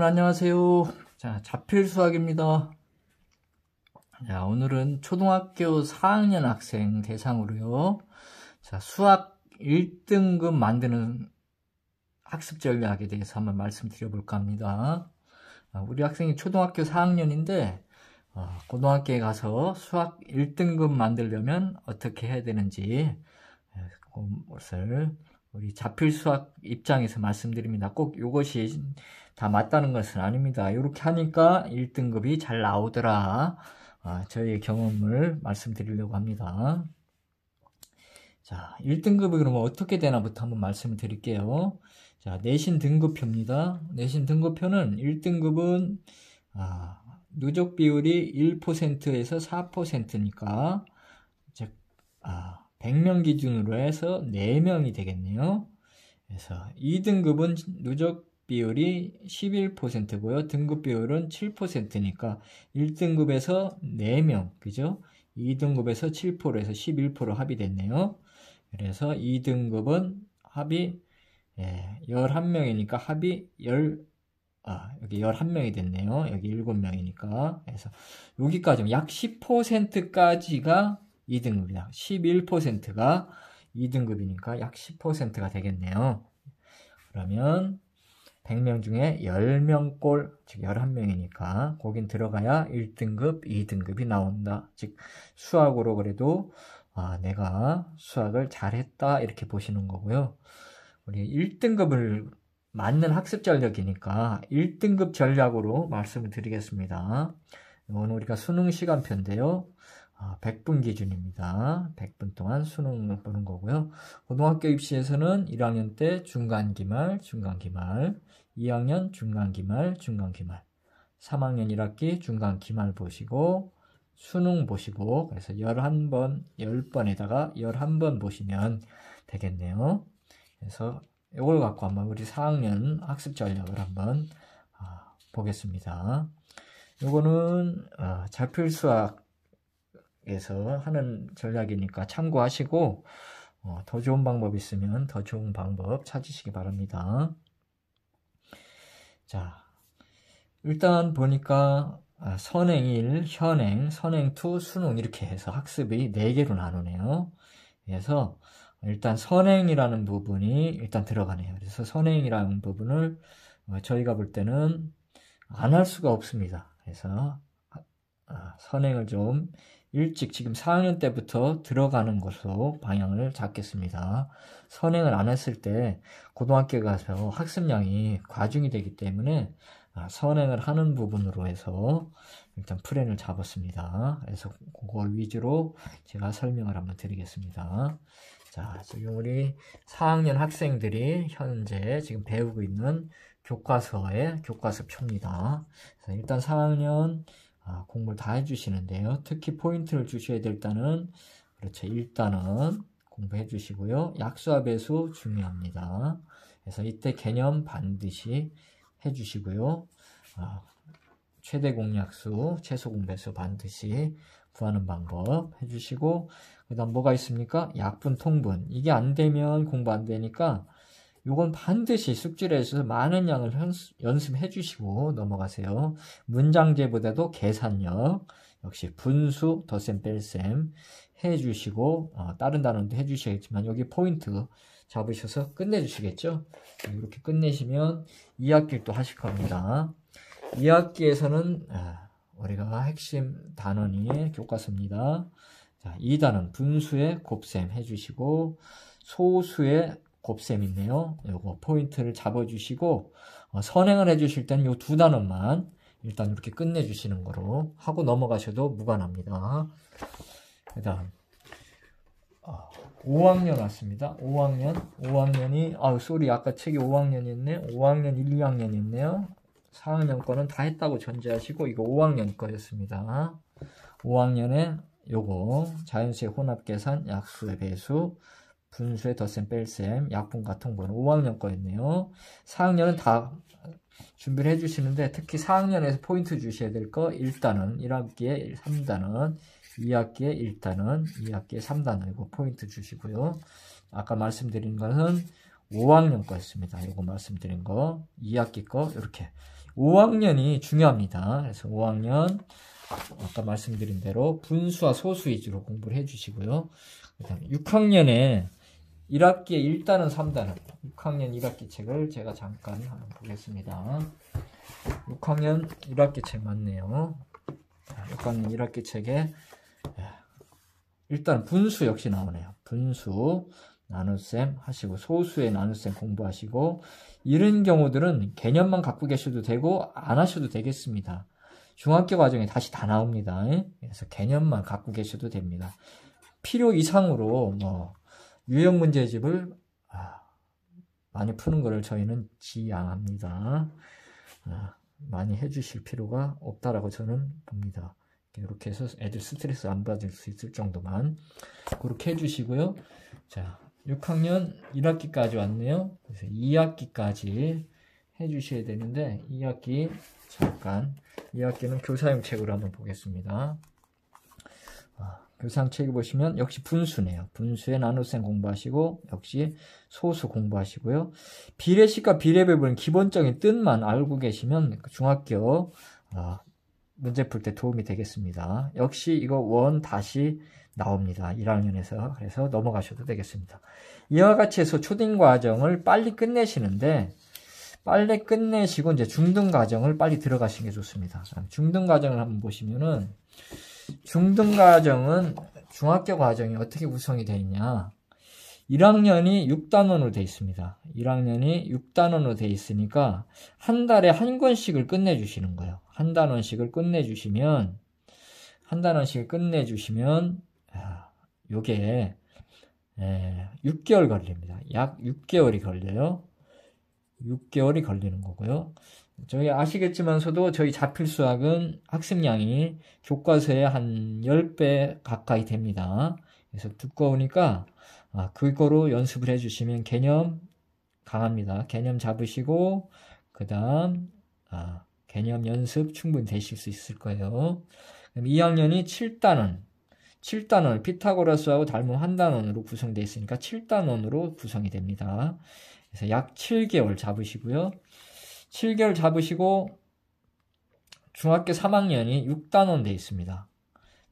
안녕하세요. 자, 자필수학입니다. 자, 오늘은 초등학교 4학년 학생 대상으로요. 자, 수학 1등급 만드는 학습 전략에 대해서 한번 말씀드려볼까 합니다. 우리 학생이 초등학교 4학년인데, 고등학교에 가서 수학 1등급 만들려면 어떻게 해야 되는지, 그것을 우리 자필수학 입장에서 말씀드립니다. 꼭 이것이 다 맞다는 것은 아닙니다. 이렇게 하니까 1등급이 잘 나오더라. 저희의 경험을 말씀드리려고 합니다. 자, 1등급이 그러면 어떻게 되나부터 한번 말씀을 드릴게요. 자, 내신 등급표입니다. 내신 등급표는 1등급은 누적 비율이 1%에서 4%니까 즉 100명 기준으로 해서 4명이 되겠네요. 그래서 2등급은 누적 비율이 11%고요. 등급 비율은 7%니까 1등급에서 4명, 그죠? 2등급에서 7%에서 11% 합이 됐네요. 그래서 2등급은 합이 11명이니까 합이 여기 11명이 됐네요. 여기 7명이니까. 그래서 여기까지 약 10%까지가 2등급이다. 11%가 2등급이니까 약 10%가 되겠네요. 그러면 100명 중에 10명꼴, 즉 11명이니까 거긴 들어가야 1등급, 2등급이 나온다. 즉 수학으로 그래도 내가 수학을 잘했다 이렇게 보시는 거고요. 우리 1등급을 맞는 학습 전략이니까 1등급 전략으로 말씀을 드리겠습니다. 이건 우리가 수능 시간표인데요. 100분 기준입니다. 100분 동안 수능을 보는 거고요. 고등학교 입시에서는 1학년 때 중간기말, 2학년 중간기말, 3학년 1학기 중간기말 보시고 수능 보시고 그래서 11번, 10번에다가 11번 보시면 되겠네요. 그래서 이걸 갖고 한번 우리 4학년 학습 전략을 한번 보겠습니다. 이거는 자필수학에서 하는 전략이니까 참고하시고 더 좋은 방법 있으면 더 좋은 방법 찾으시기 바랍니다. 자, 일단 보니까 선행 1, 현행, 선행 2, 수능 이렇게 해서 학습이 4개로 나누네요. 그래서 일단 선행이라는 부분이 일단 들어가네요. 그래서 선행이라는 부분을 저희가 볼 때는 안 할 수가 없습니다. 그래서 선행을 좀 일찍 지금 4학년 때부터 들어가는 것으로 방향을 잡겠습니다. 선행을 안 했을 때 고등학교에 가서 학습량이 과중이 되기 때문에 선행을 하는 부분으로 해서 일단 플랜을 잡았습니다. 그래서 그거 위주로 제가 설명을 한번 드리겠습니다. 자, 지금 우리 4학년 학생들이 현재 지금 배우고 있는 교과서의 교과서표입니다. 그래서 일단 4학년 공부를 다 해주시는데요. 특히 포인트를 주셔야 될 단은 그렇죠. 일단은 공부해 주시고요. 약수와 배수 중요합니다. 그래서 이때 개념 반드시 해주시고요. 최대 공약수, 최소 공배수 반드시 구하는 방법 해주시고 그 다음 뭐가 있습니까? 약분, 통분. 이게 안 되면 공부 안 되니까 요건 반드시 숙지에서 많은 양을 연습해 주시고 넘어가세요. 문장제보다도 계산력, 역시 분수, 덧셈, 뺄셈 해주시고 다른 단원도 해주셔야겠지만 여기 포인트 잡으셔서 끝내주시겠죠? 이렇게 끝내시면 2학기를 또 하실 겁니다. 2학기에서는 우리가 핵심 단원이 교과서입니다. 자, 2단원 분수의 곱셈 해주시고 소수의 곱셈 있네요. 요거 포인트를 잡아주시고 선행을 해주실 때는 요 2단원만 일단 이렇게 끝내주시는 거로 하고 넘어가셔도 무관합니다. 그 다음 5학년 왔습니다. 5학년이 쏘리 아까 책이 5학년이 있네. 5학년 1, 2학년이 있네요. 4학년 거는 다 했다고 전제하시고 이거 5학년 거였습니다. 5학년에 요거 자연수의 혼합계산, 약수의 배수, 분수의 덧셈, 뺄셈, 약분과 통분 5학년 거였네요. 4학년은 다 준비를 해주시는데 특히 4학년에서 포인트 주셔야 될 거 1단원, 1학기에 3단원, 2학기에 1단원, 2학기에 3단원 이거 포인트 주시고요. 아까 말씀드린 것은 5학년 거였습니다. 이거 말씀드린 거 2학기 거 이렇게 5학년이 중요합니다. 그래서 5학년 아까 말씀드린 대로 분수와 소수 위주로 공부를 해주시고요. 그다음에 6학년에 1학기에 1단원, 3단원 6학년 1학기 책을 제가 잠깐 한번 보겠습니다. 6학년 1학기 책 맞네요. 6학년 1학기 책에 일단 분수 역시 나오네요. 분수 나눗셈 하시고 소수의 나눗셈 공부하시고 이런 경우들은 개념만 갖고 계셔도 되고 안 하셔도 되겠습니다. 중학교 과정에 다시 다 나옵니다. 그래서 개념만 갖고 계셔도 됩니다. 필요 이상으로 뭐 유형 문제집을 많이 푸는 것을 저희는 지양합니다. 많이 해주실 필요가 없다라고 저는 봅니다. 이렇게 해서 애들 스트레스 안 받을 수 있을 정도만 그렇게 해주시고요. 자, 6학년 1학기까지 왔네요. 그래서 2학기까지 해주셔야 되는데 2학기 잠깐 2학기는 교사용 책으로 한번 보겠습니다. 교사용 책을 보시면 역시 분수네요. 분수의 나눗셈 공부하시고 역시 소수 공부하시고요. 비례식과 비례배분의 기본적인 뜻만 알고 계시면 중학교 문제 풀 때 도움이 되겠습니다. 역시 이거 원 다시 나옵니다. 1학년에서. 그래서 넘어가셔도 되겠습니다. 이와 같이 해서 초딩 과정을 빨리 끝내시는데 빨리 끝내시고 이제 중등 과정을 빨리 들어가시는 게 좋습니다. 중등 과정을 한번 보시면은 중등 과정은 중학교 과정이 어떻게 구성이 되어 있냐. 1학년이 6단원으로 되어 있습니다. 1학년이 6단원으로 되어 있으니까 한 달에 한 권씩을 끝내주시는 거예요. 한 단원씩을 끝내주시면 요게 6개월 걸립니다. 약 6개월이 걸려요. 6개월이 걸리는 거고요. 저희 아시겠지만서도 저희 자필수학은 학습량이 교과서의 한 10배 가까이 됩니다. 그래서 두꺼우니까 그거로 연습을 해주시면 개념 강합니다. 개념 잡으시고 그 다음 개념 연습 충분히 되실 수 있을 거예요. 그럼 2학년이 7단원 피타고라스하고 닮은 한 단원으로 구성되어 있으니까 7단원으로 구성이 됩니다. 그래서 약 7개월 잡으시고요. 7개월 잡으시고 중학교 3학년이 6단원 되어 있습니다.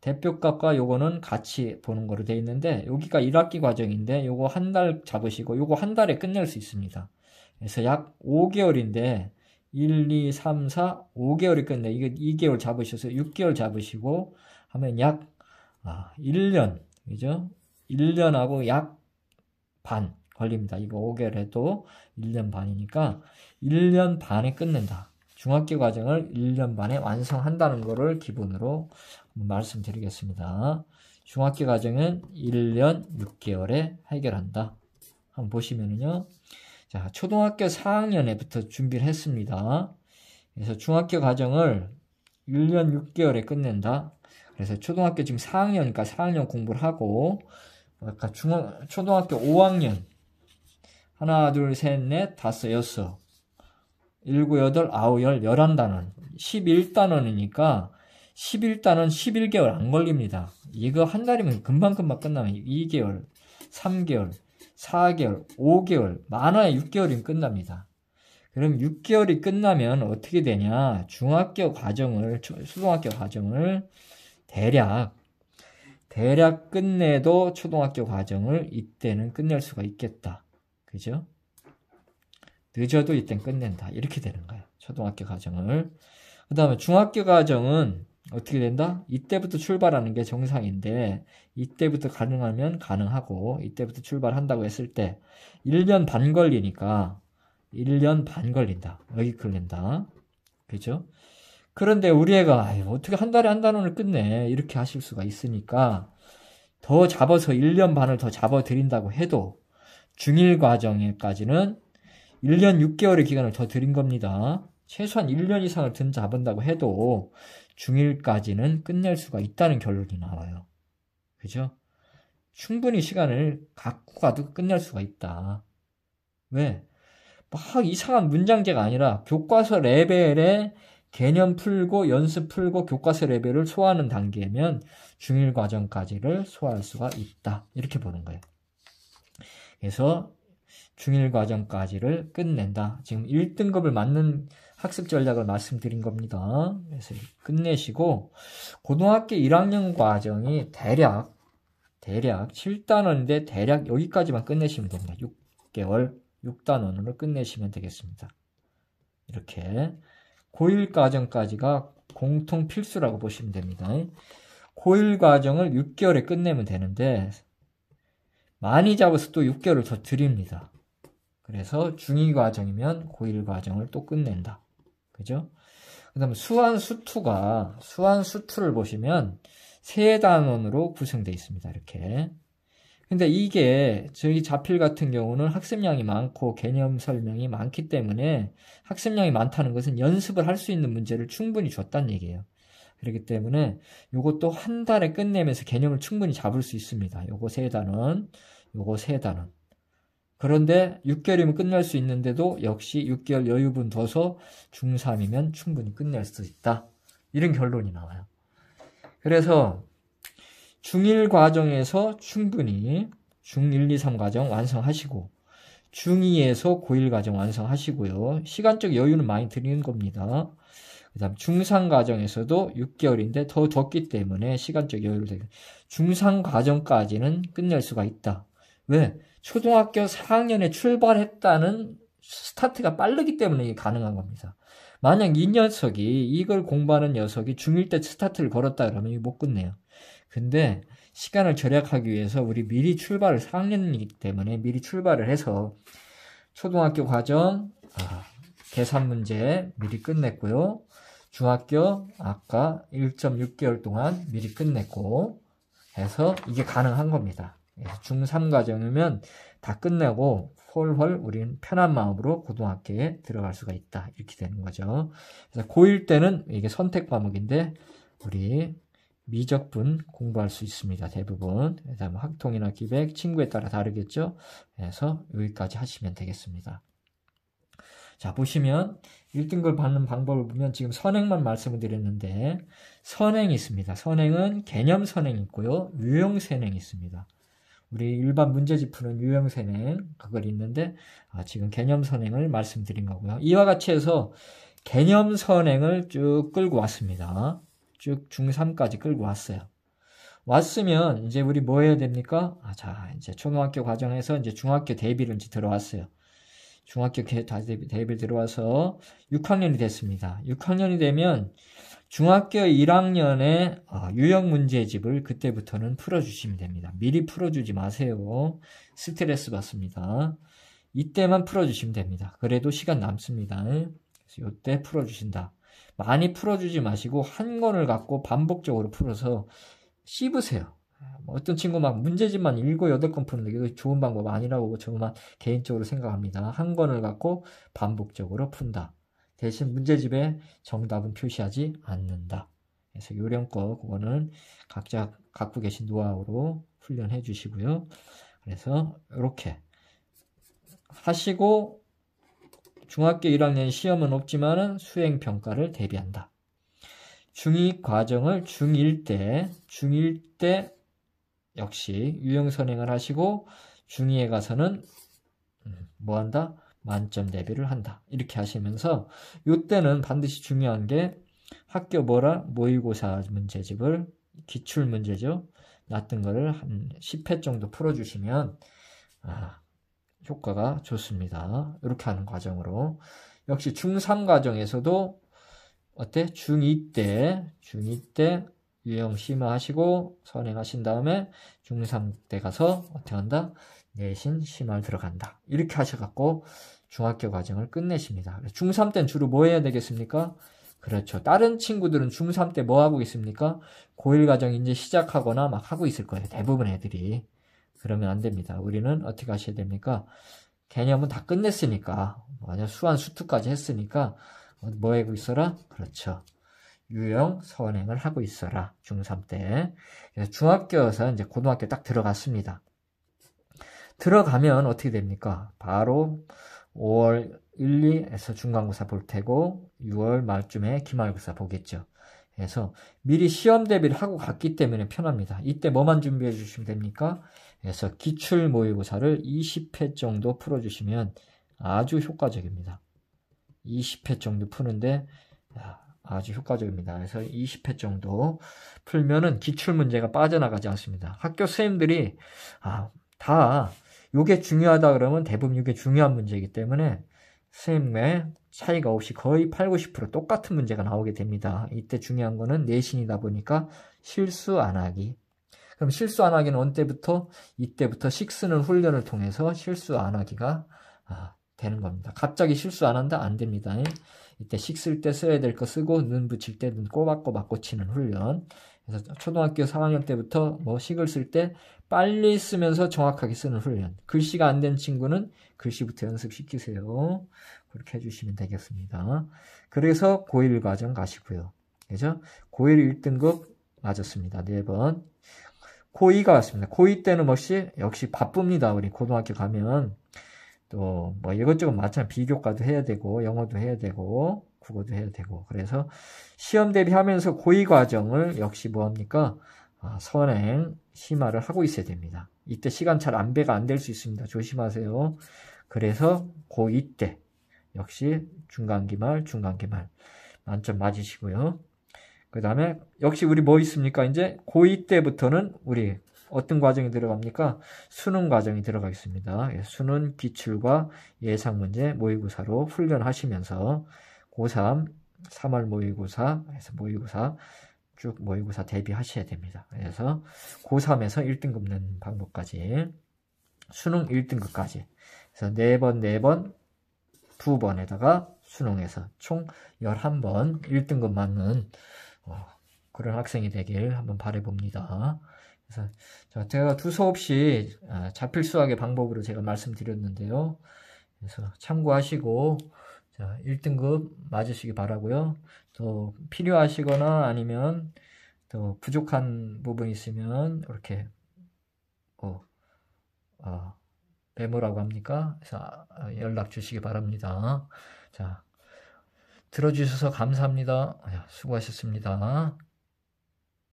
대표값과 요거는 같이 보는 거로 되어 있는데 여기가 1학기 과정인데 요거 한 달 잡으시고 요거 한 달에 끝낼 수 있습니다. 그래서 약 5개월인데 1, 2, 3, 4, 5개월이 끝내. 이거 2개월 잡으셔서 6개월 잡으시고 하면 약 1년, 그죠? 1년하고 약 반 걸립니다. 이거 5개월 해도 1년 반이니까 1년 반에 끝낸다. 중학교 과정을 1년 반에 완성한다는 거를 기본으로 말씀드리겠습니다. 중학교 과정은 1년 6개월에 해결한다. 한번 보시면은요. 자, 초등학교 4학년에부터 준비를 했습니다. 그래서 중학교 과정을 1년 6개월에 끝낸다. 그래서 초등학교 지금 4학년이니까 4학년 공부를 하고, 아까 초등학교 5학년, 하나, 둘, 셋, 넷, 다섯, 여섯, 7, 8, 9, 10, 11단원, 11단원이니까 11단원 11개월 안 걸립니다. 이거 한 달이면 금방금방 끝나면 2개월, 3개월, 4개월, 5개월, 많아야 6개월이면 끝납니다. 그럼 6개월이 끝나면 어떻게 되냐? 초등학교 과정을 대략 끝내도 초등학교 과정을 이때는 끝낼 수가 있겠다. 그죠? 늦어도 이때는 끝낸다. 이렇게 되는 거예요. 초등학교 과정을. 그 다음에 중학교 과정은 어떻게 된다? 이때부터 출발하는 게 정상인데 이때부터 가능하면 가능하고 이때부터 출발한다고 했을 때 1년 반 걸리니까 1년 반 걸린다. 여기 걸린다. 그죠? 그런데 우리 애가 어떻게 한 달에 한 단원을 끝내 이렇게 하실 수가 있으니까 더 잡아서 1년 반을 더 잡아드린다고 해도 중1 과정에까지는 1년 6개월의 기간을 더 드린 겁니다. 최소한 1년 이상을 잡은다고 해도 중1까지는 끝낼 수가 있다는 결론이 나와요. 그죠? 충분히 시간을 갖고 가도 끝낼 수가 있다. 왜? 막 이상한 문장제가 아니라 교과서 레벨에 개념 풀고 연습 풀고 교과서 레벨을 소화하는 단계면 중1 과정까지를 소화할 수가 있다. 이렇게 보는 거예요. 그래서 중1 과정까지를 끝낸다. 지금 1등급을 맞는 학습 전략을 말씀드린 겁니다. 그래서 끝내시고 고등학교 1학년 과정이 대략 7단원인데 대략 여기까지만 끝내시면 됩니다. 6개월 6단원으로 끝내시면 되겠습니다. 이렇게 고1 과정까지가 공통 필수라고 보시면 됩니다. 고1 과정을 6개월에 끝내면 되는데 많이 잡아서 또 6개월을 더 드립니다. 그래서 중2 과정이면 고1 과정을 또 끝낸다. 그죠? 그 다음에 수완수2를 보시면 3단원으로 구성되어 있습니다. 이렇게. 근데 이게 저희 자필 같은 경우는 학습량이 많고 개념 설명이 많기 때문에 학습량이 많다는 것은 연습을 할 수 있는 문제를 충분히 줬다는 얘기예요. 그렇기 때문에 이것도 한 달에 끝내면서 개념을 충분히 잡을 수 있습니다. 요거 3단원, 요거 3단원. 그런데 6개월이면 끝낼 수 있는데도 역시 6개월 여유분 둬서 중3이면 충분히 끝낼 수 있다. 이런 결론이 나와요. 그래서 중1 과정에서 충분히 중1, 2, 3 과정 완성하시고 중2에서 고1 과정 완성하시고요. 시간적 여유는 많이 드리는 겁니다. 그 다음 중3 과정에서도 6개월인데 더 줬기 때문에 시간적 여유를 드리고 중3 과정까지는 끝낼 수가 있다. 왜? 초등학교 4학년에 출발했다는 스타트가 빠르기 때문에 이게 가능한 겁니다. 만약 이 녀석이 이걸 공부하는 녀석이 중1 때 스타트를 걸었다 그러면 이거 못 끝내요. 근데 시간을 절약하기 위해서 우리 미리 출발을 4학년이기 때문에 미리 출발을 해서 초등학교 과정 계산 문제 미리 끝냈고요. 중학교 아까 1.6개월 동안 미리 끝냈고 해서 이게 가능한 겁니다. 중3 과정이면 다 끝내고 홀홀 우리는 편한 마음으로 고등학교에 들어갈 수가 있다. 이렇게 되는 거죠. 그래서 고1 때는 이게 선택 과목인데 우리 미적분 공부할 수 있습니다. 대부분. 그다음에 학통이나 기백, 친구에 따라 다르겠죠. 그래서 여기까지 하시면 되겠습니다. 자, 보시면 1등급 받는 방법을 보면 지금 선행만 말씀을 드렸는데 선행이 있습니다. 선행은 개념 선행이 있고요. 유형 선행이 있습니다. 우리 일반 문제집 푸는 유형 선행 그걸 있는데 지금 개념 선행을 말씀드린 거고요. 이와 같이 해서 개념 선행을 쭉 끌고 왔습니다. 쭉 중3까지 끌고 왔어요. 왔으면 이제 우리 뭐 해야 됩니까? 자, 이제 초등학교 과정에서 이제 중학교 대비를 이제 들어왔어요. 중학교 대비 들어와서 6학년이 됐습니다. 6학년이 되면 중학교 1학년에 유형 문제집을 그때부터는 풀어주시면 됩니다. 미리 풀어주지 마세요. 스트레스 받습니다. 이때만 풀어주시면 됩니다. 그래도 시간 남습니다. 그래서 이때 풀어주신다. 많이 풀어주지 마시고 한 권을 갖고 반복적으로 풀어서 씹으세요. 어떤 친구 막 문제집만 7, 8권 푸는데 이거 좋은 방법 아니라고 저만 개인적으로 생각합니다. 한 권을 갖고 반복적으로 푼다. 대신 문제집에 정답은 표시하지 않는다. 그래서 요령껏 그거는 각자 갖고 계신 노하우로 훈련해 주시고요. 그래서 이렇게 하시고 중학교 1학년 시험은 없지만은 수행평가를 대비한다. 중2 과정을 중1 때 역시 유형 선행을 하시고 중2에 가서는 뭐 한다? 만점 대비를 한다. 이렇게 하시면서 이때는 반드시 중요한 게 학교 모의고사 문제집을 기출 문제죠. 놨던 거를 한 10회 정도 풀어주시면 효과가 좋습니다. 이렇게 하는 과정으로 역시 중3 과정에서도 어때? 중2 때 유형 심화하시고 선행하신 다음에 중3 때 가서 어떻게 한다? 내신 심화를 들어간다. 이렇게 하셔갖고 중학교 과정을 끝내십니다. 중3 때는 주로 뭐 해야 되겠습니까? 그렇죠. 다른 친구들은 중3 때 뭐 하고 있습니까? 고1 과정 이제 시작하거나 막 하고 있을 거예요. 대부분 애들이. 그러면 안 됩니다. 우리는 어떻게 하셔야 됩니까? 개념은 다 끝냈으니까, 만약 수완 수투까지 했으니까, 뭐 하고 있어라? 그렇죠. 유형 선행을 하고 있어라. 중3 때. 그래서 중학교에서 이제 고등학교 딱 들어갔습니다. 들어가면 어떻게 됩니까? 바로 5월 1, 2에서 중간고사 볼 테고 6월 말쯤에 기말고사 보겠죠. 그래서 미리 시험 대비를 하고 갔기 때문에 편합니다. 이때 뭐만 준비해 주시면 됩니까? 그래서 기출 모의고사를 20회 정도 풀어주시면 아주 효과적입니다. 20회 정도 푸는데 아주 효과적입니다. 그래서 20회 정도 풀면은 기출문제가 빠져나가지 않습니다. 학교 선생님들이 다 요게 중요하다 그러면 대부분 이게 중요한 문제이기 때문에 선생님의 차이가 없이 거의 8, 90% 똑같은 문제가 나오게 됩니다. 이때 중요한 거는 내신이다 보니까 실수 안 하기. 그럼 실수 안 하기는 언제부터? 이때부터 식 쓰는 훈련을 통해서 실수 안 하기가 되는 겁니다. 갑자기 실수 안 한다? 안 됩니다. 이때 식 쓸 때 써야 될 거 쓰고 눈 붙일 때 눈 꼬박꼬박 고치는 훈련. 그래서 초등학교 4학년 때부터 뭐 식을 쓸 때 빨리 쓰면서 정확하게 쓰는 훈련. 글씨가 안 된 친구는 글씨부터 연습시키세요. 그렇게 해주시면 되겠습니다. 그래서 고1 과정 가시고요. 그죠? 고1 1등급 맞았습니다. 4번. 고2가 왔습니다. 고2 때는 역시 바쁩니다. 우리 고등학교 가면. 또 뭐 이것저것 마찬가지 비교과도 해야 되고 영어도 해야 되고 국어도 해야 되고 그래서 시험 대비하면서 고2 과정을 역시 뭐합니까? 선행 심화를 하고 있어야 됩니다. 이때 시간 잘 안배가 안 될 수 있습니다. 조심하세요. 그래서 고2 때 역시 중간기말 만점 맞으시고요. 그 다음에 역시 우리 뭐 있습니까? 이제 고2 때부터는 우리 어떤 과정이 들어갑니까? 수능 과정이 들어가겠습니다. 수능 기출과 예상문제 모의고사로 훈련하시면서 고3, 3월 모의고사, 그래서 모의고사 쭉 모의고사 대비하셔야 됩니다. 그래서 고3에서 1등급 낸 방법까지 수능 1등급까지 그래서 4번 2번에다가 수능에서 총 11번 1등급 맞는 그런 학생이 되길 한번 바라봅니다. 그래서 제가 두서 없이 자필 수학의 방법으로 제가 말씀드렸는데요. 그래서 참고하시고 1등급 맞으시기 바라고요. 또 필요하시거나 아니면 또 부족한 부분이 있으면 이렇게 메모라고 합니까? 그래서 연락 주시기 바랍니다. 자, 들어주셔서 감사합니다. 수고하셨습니다.